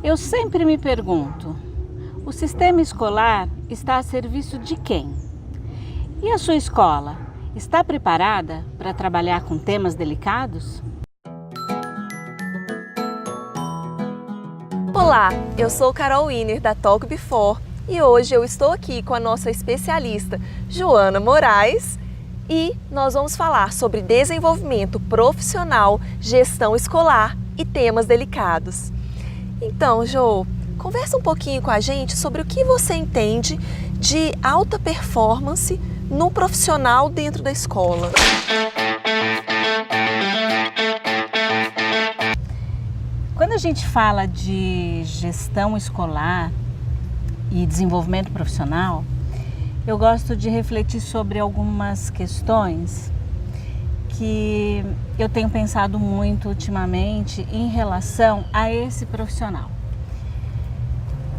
Eu sempre me pergunto, o sistema escolar está a serviço de quem? E a sua escola está preparada para trabalhar com temas delicados? Olá, eu sou Carol Winer da Talk Before e hoje eu estou aqui com a nossa especialista Joana Moraes e nós vamos falar sobre desenvolvimento profissional, gestão escolar e temas delicados. Então, Jo, conversa um pouquinho com a gente sobre o que você entende de alta performance no profissional dentro da escola. Quando a gente fala de gestão escolar e desenvolvimento profissional, eu gosto de refletir sobre algumas questões que eu tenho pensado muito ultimamente em relação a esse profissional.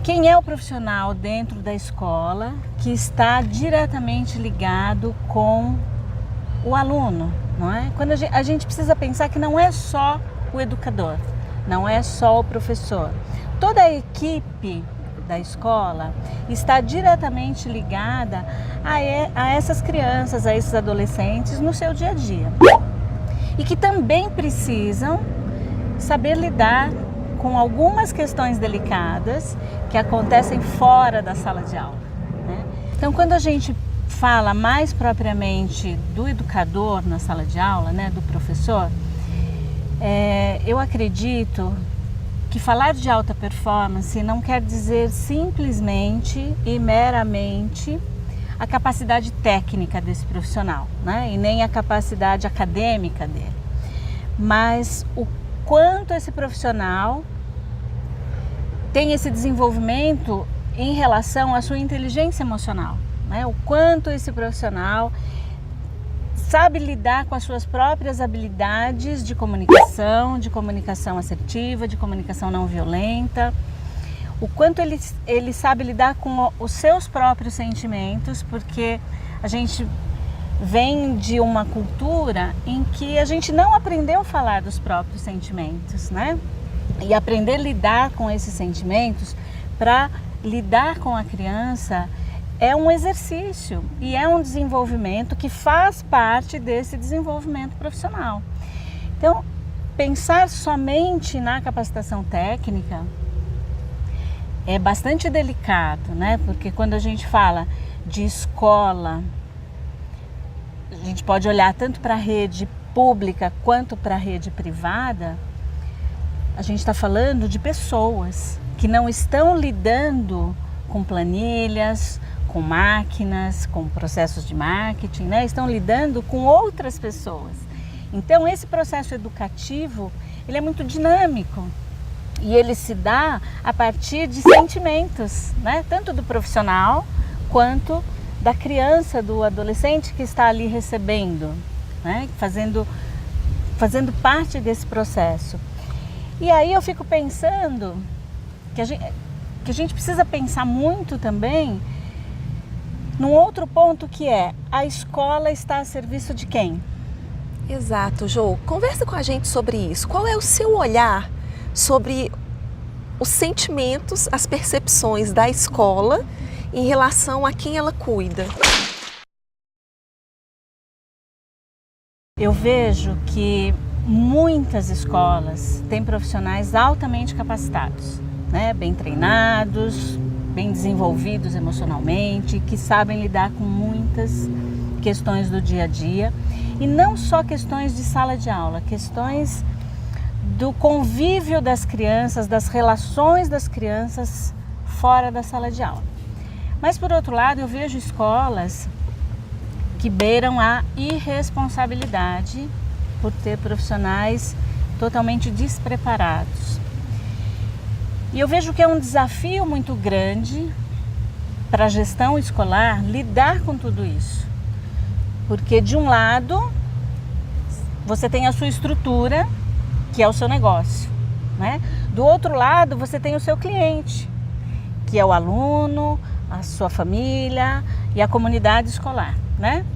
Quem é o profissional dentro da escola que está diretamente ligado com o aluno, não é? Quando a gente precisa pensar que não é só o educador, não é só o professor. Toda a equipe da escola está diretamente ligada a essas crianças, a esses adolescentes no seu dia a dia. E que também precisam saber lidar com algumas questões delicadas que acontecem fora da sala de aula, né? Então, quando a gente fala mais propriamente do educador na sala de aula, né, do professor, eu acredito que falar de alta performance não quer dizer simplesmente e meramente a capacidade técnica desse profissional, né? E nem a capacidade acadêmica dele, mas o quanto esse profissional tem esse desenvolvimento em relação à sua inteligência emocional, né? O quanto esse profissional sabe lidar com as suas próprias habilidades de comunicação assertiva, de comunicação não violenta, o quanto ele sabe lidar com os seus próprios sentimentos, porque a gente vem de uma cultura em que a gente não aprendeu a falar dos próprios sentimentos, né? E aprender a lidar com esses sentimentos para lidar com a criança é um exercício e é um desenvolvimento que faz parte desse desenvolvimento profissional. Então, pensar somente na capacitação técnica é bastante delicado, né? Porque quando a gente fala de escola, a gente pode olhar tanto para a rede pública quanto para a rede privada. A gente está falando de pessoas que não estão lidando com planilhas, com máquinas, com processos de marketing, né? Estão lidando com outras pessoas. Então, esse processo educativo, ele é muito dinâmico e ele se dá a partir de sentimentos, né? Tanto do profissional quanto da criança, do adolescente que está ali recebendo, né? Fazendo parte desse processo. E aí eu fico pensando que a gente precisa pensar muito também num outro ponto, que é: a escola está a serviço de quem? Exato, Jo. Conversa com a gente sobre isso. Qual é o seu olhar sobre os sentimentos, as percepções da escola em relação a quem ela cuida? Eu vejo que muitas escolas têm profissionais altamente capacitados, né? Bem treinados, bem desenvolvidos emocionalmente, que sabem lidar com muitas questões do dia a dia, e não só questões de sala de aula, questões do convívio das crianças, das relações das crianças fora da sala de aula. Mas, por outro lado, eu vejo escolas que beiram a irresponsabilidade por ter profissionais totalmente despreparados. E eu vejo que é um desafio muito grande para a gestão escolar lidar com tudo isso. Porque, de um lado, você tem a sua estrutura, que é o seu negócio, né? Do outro lado, você tem o seu cliente, que é o aluno, a sua família e a comunidade escolar, né?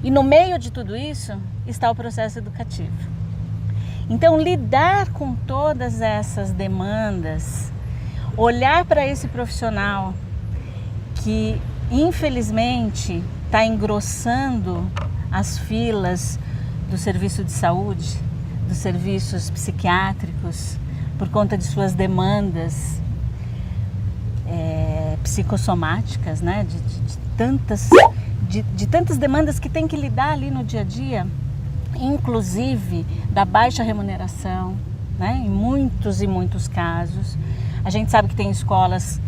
E no meio de tudo isso está o processo educativo. Então, lidar com todas essas demandas, olhar para esse profissional que, infelizmente, está engrossando as filas do serviço de saúde, dos serviços psiquiátricos, por conta de suas demandas psicossomáticas, né? De tantas demandas que tem que lidar ali no dia a dia, inclusive da baixa remuneração, né? Em muitos e muitos casos. A gente sabe que tem escolas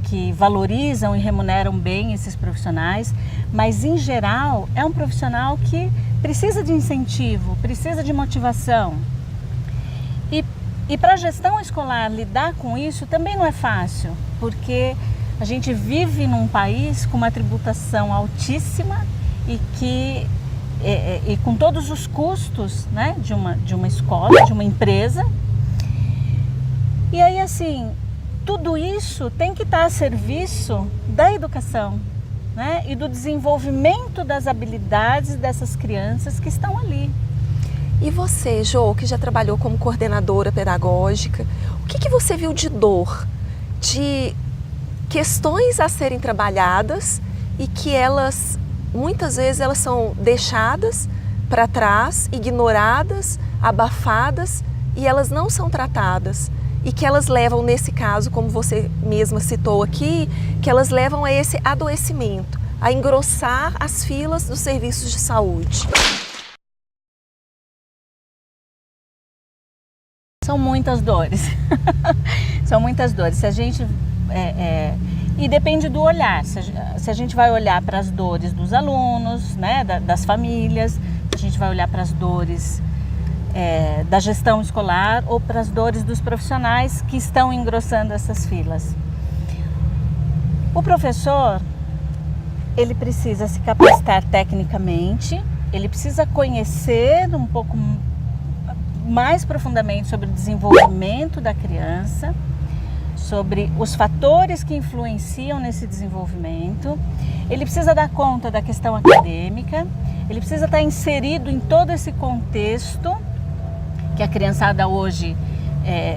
que valorizam e remuneram bem esses profissionais, mas em geral é um profissional que precisa de incentivo, precisa de motivação. E para a gestão escolar lidar com isso também não é fácil, porque a gente vive num país com uma tributação altíssima e com todos os custos, né, de uma escola, de uma empresa. E aí, assim, tudo isso tem que estar a serviço da educação, né, e do desenvolvimento das habilidades dessas crianças que estão ali. E você, Jo, que já trabalhou como coordenadora pedagógica, o que você viu de dor, de questões a serem trabalhadas e que elas, muitas vezes, elas são deixadas para trás, ignoradas, abafadas e elas não são tratadas? E que elas levam, nesse caso, como você mesma citou aqui, que elas levam a esse adoecimento, a engrossar as filas dos serviços de saúde. São muitas dores, são muitas dores. Se a gente, e depende do olhar, se a gente vai olhar para as dores dos alunos, né, das famílias, se a gente vai olhar para as dores da gestão escolar ou para as dores dos profissionais que estão engrossando essas filas. O professor, ele precisa se capacitar tecnicamente, ele precisa conhecer um pouco mais profundamente sobre o desenvolvimento da criança, sobre os fatores que influenciam nesse desenvolvimento. Ele precisa dar conta da questão acadêmica, ele precisa estar inserido em todo esse contexto que a criançada hoje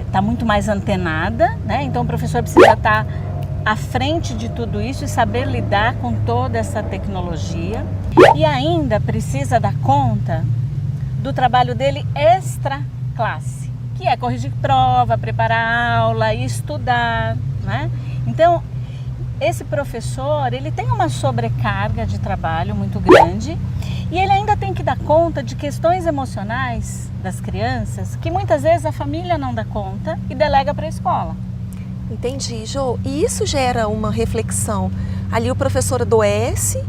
está muito mais antenada, né? Então o professor precisa estar à frente de tudo isso e saber lidar com toda essa tecnologia. E ainda precisa dar conta do trabalho dele extra classe, que é corrigir prova, preparar aula e estudar, né? Então, esse professor, ele tem uma sobrecarga de trabalho muito grande e ele ainda tem que dar conta de questões emocionais das crianças que muitas vezes a família não dá conta e delega para a escola. Entendi, Jo. E isso gera uma reflexão. Ali o professor adoece,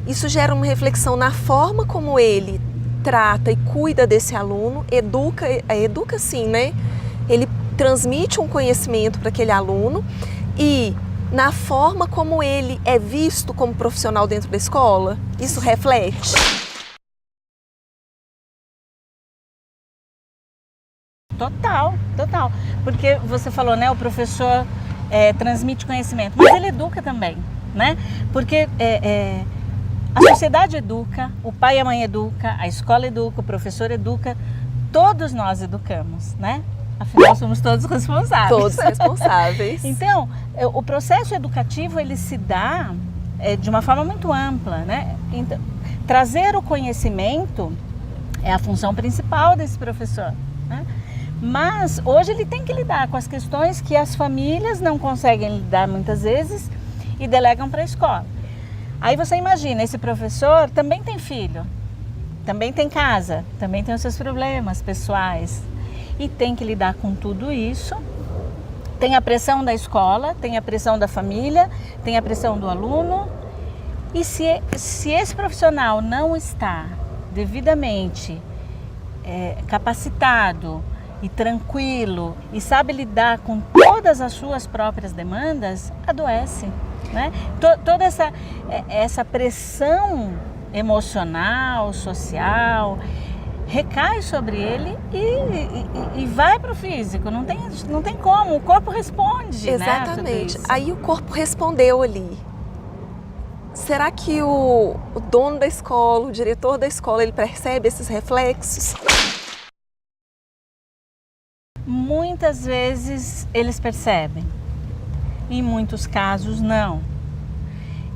isso gera uma reflexão na forma como ele trata e cuida desse aluno, educa sim, né? Ele transmite um conhecimento para aquele aluno e na forma como ele é visto como profissional dentro da escola, isso reflete? Total, total. Porque você falou, né, o professor transmite conhecimento, mas ele educa também, né? Porque a sociedade educa, o pai e a mãe educa, a escola educa, o professor educa, todos nós educamos, né? Afinal, somos todos responsáveis. Todos responsáveis. Então, o processo educativo, ele se dá de uma forma muito ampla, né? Então, trazer o conhecimento é a função principal desse professor, né? Mas hoje ele tem que lidar com as questões que as famílias não conseguem lidar muitas vezes e delegam para a escola. Aí você imagina, esse professor também tem filho, também tem casa, também tem os seus problemas pessoais e tem que lidar com tudo isso. Tem a pressão da escola, tem a pressão da família, tem a pressão do aluno. E se esse profissional não está devidamente capacitado e tranquilo e sabe lidar com todas as suas próprias demandas, adoece, né? Toda essa pressão emocional, social, recai sobre ele e vai para o físico, não tem como, o corpo responde. Exatamente, né, aí o corpo respondeu ali. Será que o dono da escola, o diretor da escola, ele percebe esses reflexos? Muitas vezes eles percebem, em muitos casos não.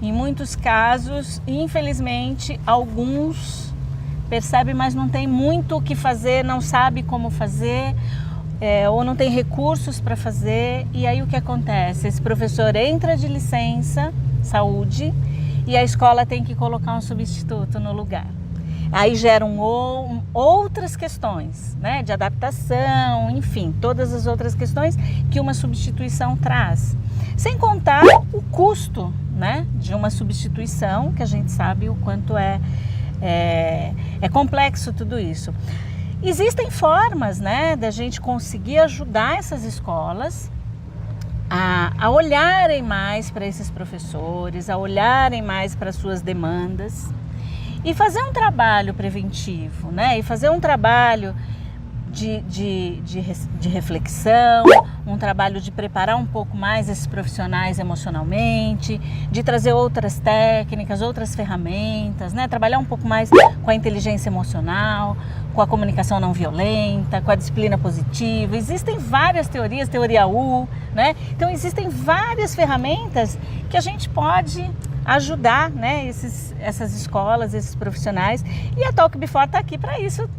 Em muitos casos, infelizmente, alguns percebem, mas não tem muito o que fazer, não sabe como fazer, ou não tem recursos para fazer. E aí o que acontece? Esse professor entra de licença, saúde, e a escola tem que colocar um substituto no lugar. Aí geram outras questões, né, de adaptação, enfim, todas as outras questões que uma substituição traz. Sem contar o custo, né, de uma substituição, que a gente sabe o quanto é complexo tudo isso. Existem formas, né, da gente conseguir ajudar essas escolas a olharem mais para esses professores, a olharem mais para as suas demandas e fazer um trabalho preventivo, né, e fazer um trabalho de reflexão, um trabalho de preparar um pouco mais esses profissionais emocionalmente, de trazer outras técnicas, outras ferramentas, né? Trabalhar um pouco mais com a inteligência emocional, com a comunicação não violenta, com a disciplina positiva. Existem várias teorias, teoria U, né? Então existem várias ferramentas que a gente pode ajudar, né? Essas escolas, esses profissionais. E a Talk Before está aqui para isso,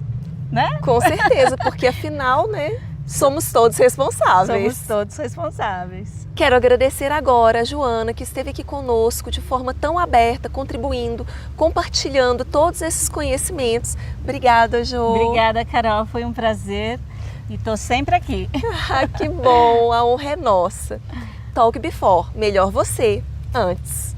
né? Com certeza, porque afinal, né, somos todos responsáveis. Somos todos responsáveis. Quero agradecer agora a Joana, que esteve aqui conosco de forma tão aberta, contribuindo, compartilhando todos esses conhecimentos. Obrigada, Jo. Obrigada, Carol. Foi um prazer e estou sempre aqui. Ah, que bom, a honra é nossa. Talk Before, melhor você antes.